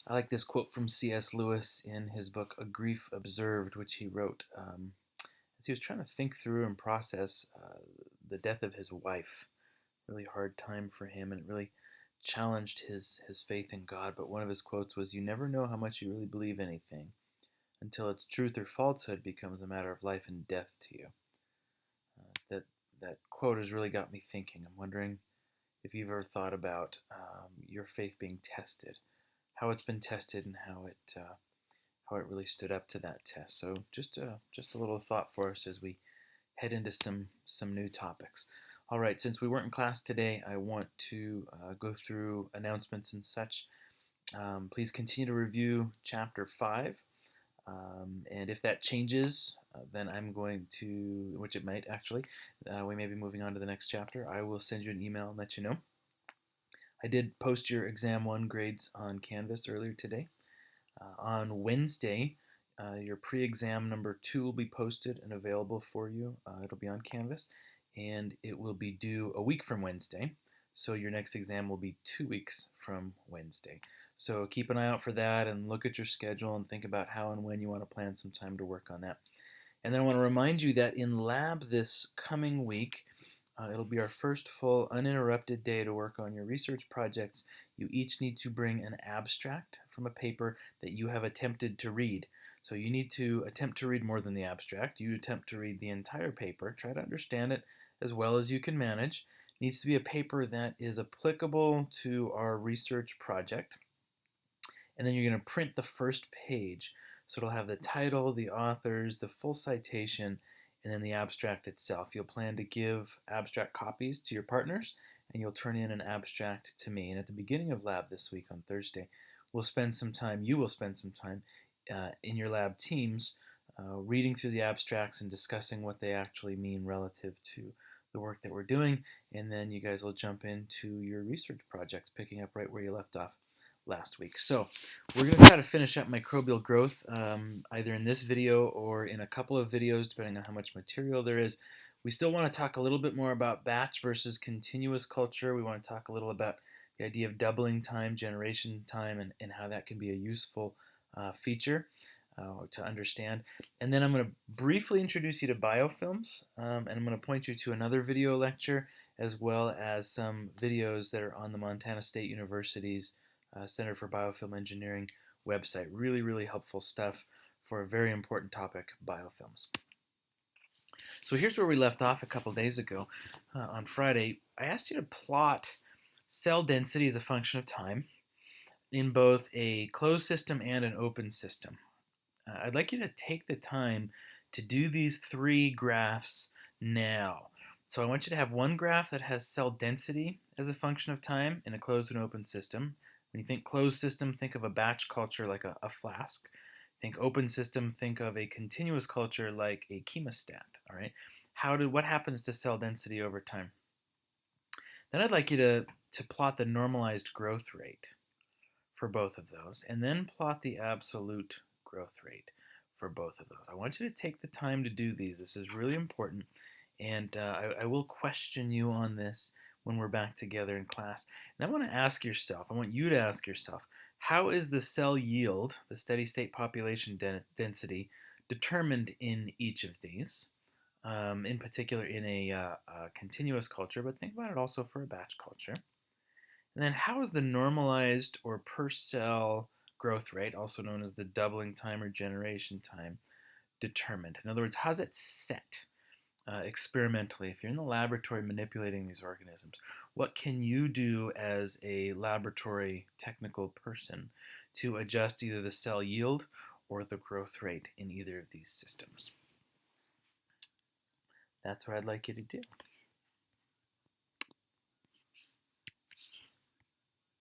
I like this quote from C.S. Lewis in his book A Grief Observed, which he wrote as he was trying to think through and process the death of his wife. Really hard time for him, and it really challenged his faith in God. But one of his quotes was, "You never know how much you really believe anything until its truth or falsehood becomes a matter of life and death to you." That quote has really got me thinking. I'm wondering if you've ever thought about your faith being tested, how it's been tested, and how it really stood up to that test. So just a little thought for us as we head into some new topics. All right, since we weren't in class today, I want to go through announcements and such. Please continue to review Chapter 5. And if that changes, then I'm going to, which it might actually, we may be moving on to the next chapter. I will send you an email and let you know. I did post your Exam 1 grades on Canvas earlier today. On Wednesday, your pre-exam number 2 will be posted and available for you. It'll be on Canvas, and it will be due a week from Wednesday. So your next exam will be 2 weeks from Wednesday. So keep an eye out for that and look at your schedule and think about how and when you want to plan some time to work on that. And then I want to remind you that in lab this coming week, it'll be our first full uninterrupted day to work on your research projects. You each need to bring an abstract from a paper that you have attempted to read. So you need to attempt to read more than the abstract. You attempt to read the entire paper. Try to understand it as well as you can manage. It needs to be a paper that is applicable to our research project. And then you're going to print the first page. So it'll have the title, the authors, the full citation, and then the abstract itself. You'll plan to give abstract copies to your partners, and you'll turn in an abstract to me. And at the beginning of lab this week on Thursday, you will spend some time in your lab teams reading through the abstracts and discussing what they actually mean relative to the work that we're doing. And then you guys will jump into your research projects, picking up right where you left off last week. So we're going to try to finish up microbial growth either in this video or in a couple of videos depending on how much material there is. We still want to talk a little bit more about batch versus continuous culture. We want to talk a little about the idea of doubling time, generation time, and how that can be a useful feature to understand. And then I'm going to briefly introduce you to biofilms, and I'm going to point you to another video lecture as well as some videos that are on the Montana State University's Center for Biofilm Engineering website. Really, really helpful stuff for a very important topic, biofilms. So here's where we left off a couple days ago. On Friday, I asked you to plot cell density as a function of time in both a closed system and an open system. I'd like you to take the time to do these 3 graphs now. So I want you to have one graph that has cell density as a function of time in a closed and open system. When you think closed system, think of a batch culture like a flask. Think open system, think of a continuous culture like a chemostat. All right. What happens to cell density over time? Then I'd like you to plot the normalized growth rate for both of those, and then plot the absolute growth rate for both of those. I want you to take the time to do these. This is really important, and I will question you on this when we're back together in class. And I want you to ask yourself, how is the cell yield, the steady state population density, determined in each of these? In particular in a continuous culture, but think about it also for a batch culture. And then how is the normalized or per cell growth rate, also known as the doubling time or generation time, determined? In other words, how's it set experimentally? If you're in the laboratory manipulating these organisms, what can you do as a laboratory technical person to adjust either the cell yield or the growth rate in either of these systems? That's what I'd like you to do.